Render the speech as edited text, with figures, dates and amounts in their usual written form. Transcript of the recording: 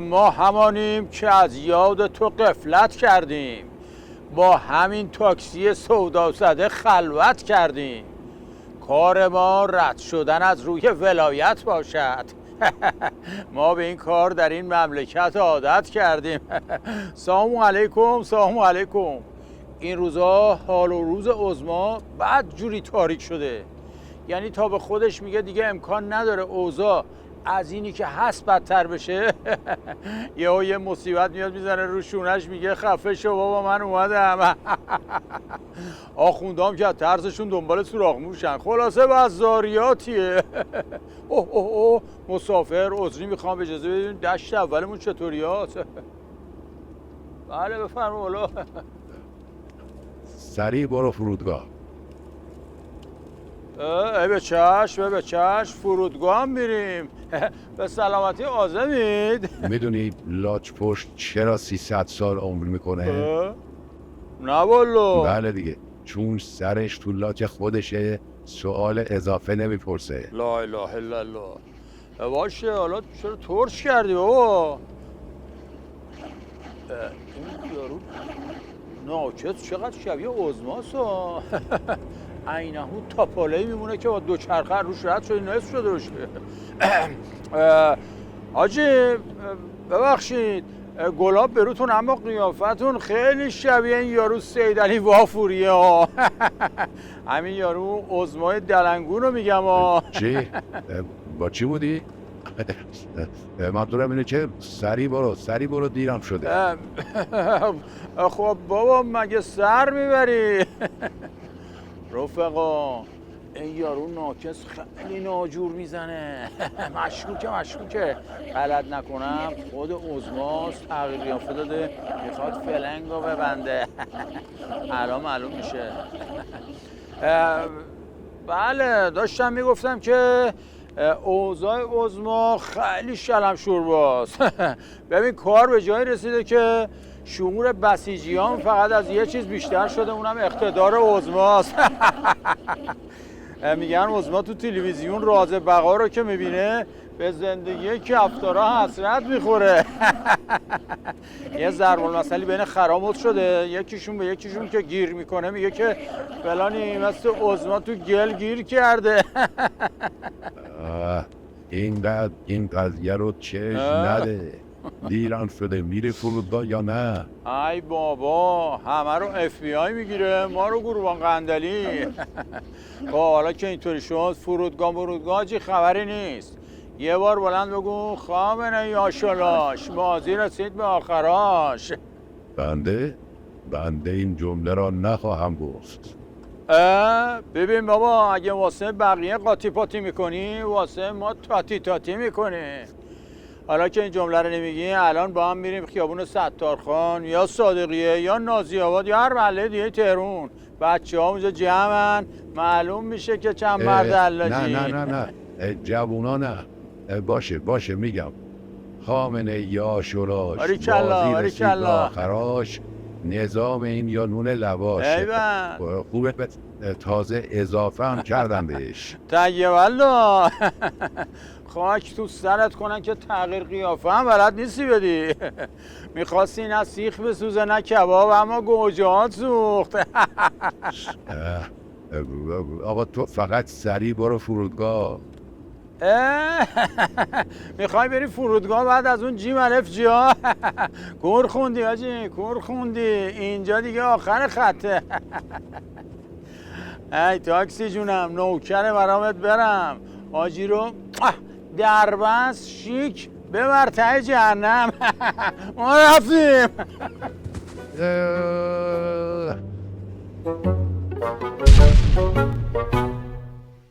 ما همانیم که از یاد تو غفلت کردیم، با همین تاکسی سودا زده خلوت کردیم. کار ما رد شدن از روی ولایت باشد. ما به این کار در این مملکت عادت کردیم. سلام علیکم، سلام علیکم. این روزا حال و روز عظما بد جوری تاریک شده، یعنی تا به خودش میگه دیگه امکان نداره اوضاع از اینی که هست بدتر بشه. یه مصیبت میاد میزنه رو شونش میگه خفه شو بابا من اومدم. آخوندام که از ترسشون دنبال سوراخ موشن. خلاصه بزاریاتیه. اوه مسافر عذری میخوام، اجازه بدین دشت اولمون چطوریات؟ بله بفرما والا. سریع برو فرودگاه. به چشم فرودگاه هم میریم. به سلامتی آزمید. میدونی لاج پشت چرا 300 سال عمر میکنه؟ نه والا. بله دیگه، چون سرش تو لاج خودشه، سوال اضافه نمیپرسه. لا اله الا الله. باشه حالا چرا ترش کردی بابا؟ این یارو ناکس چقدر شبیه عظماست. عینه‌هو تاپاله‌ای میمونه که با دوچرخه روش رد شده نصف شده باشه. حاجی ببخشید گلاب بروتون، اما قیافتون خیلی شبیه این یارو سیدعلی وافوریه ها. همین یارو عظمای دلنگون رو میگم ها. چی؟ با چی بودی؟ منظورم اینه که سریع برو دیرم شده. خب بابا مگه سر میبری؟ رفقا این یارو ناکس خیلی ناجور میزنه. مشکوکه غلط نکنم خود عظماست، تغییر قیافه داده میخواد فلنگو ببنده. الان معلوم میشه. بله داشتم میگفتم که اوضاع عظما خیلی شلم شورباست. ببین کار به جایی رسیده که شعور بسیجیان فقط از یه چیز بیشتر شده، اونم اقتدار عظماست. میگن عظما تو تلویزیون راز بقا رو که میبینه به زندگی کفتارا حسرت میخوره. یه ضرب المثلی بین خرامت شده، یکیشون به یکیشون که گیر میکنه میگه که فلانی مثل عظما تو گل گیر کرده. این قضیه رو چشم نده. دیرم شده، میره فرودگاه یا نه؟ ای بابا همه رو اف بی آی میگیره، ما رو گروبان قندلی. حالا که اینطوری شد فرودگاه چی خبری نیست. یه بار بلند بگو خامنه یاشالاش بازی رسید به آخراش. بنده این جمله را نخواهم گفت. ببین بابا اگه واسه بقیه قاطی پاتی میکنی واسه ما تاتی میکنی. حالا که این جمله رو نمیگی الان با هم میریم خیابون ستارخان یا صادقیه یا نازی آباد یا هر محله دیگه تهرون. بچه ها اونجا جمعن، معلوم میشه که چند مرد علاجی. نه جوونا نه. باشه میگم خامنه یا شراش بازی رسید به آخراش، نظام این یا نون لواش. خوبه تازه اضافه هم کردم بهش. تگه والا. خاک تو سرت کنن که تغییر قیافه هم بلد نیستی بدی. میخواستی نه سیخ بسوزه نه کباب، اما گوجهات سوخت. آقا تو فقط سریع برو فرودگاه. میخوای بری فرودگاه بعد از اون جیم الف جا؟ کور خوندی حاجی، کور خوندی. اینجا دیگه آخر خطه. ای تاکسی جونم نوکر برامت برم. حاجی رو دربست شیک ببر ته جهنم. ما رفتیم.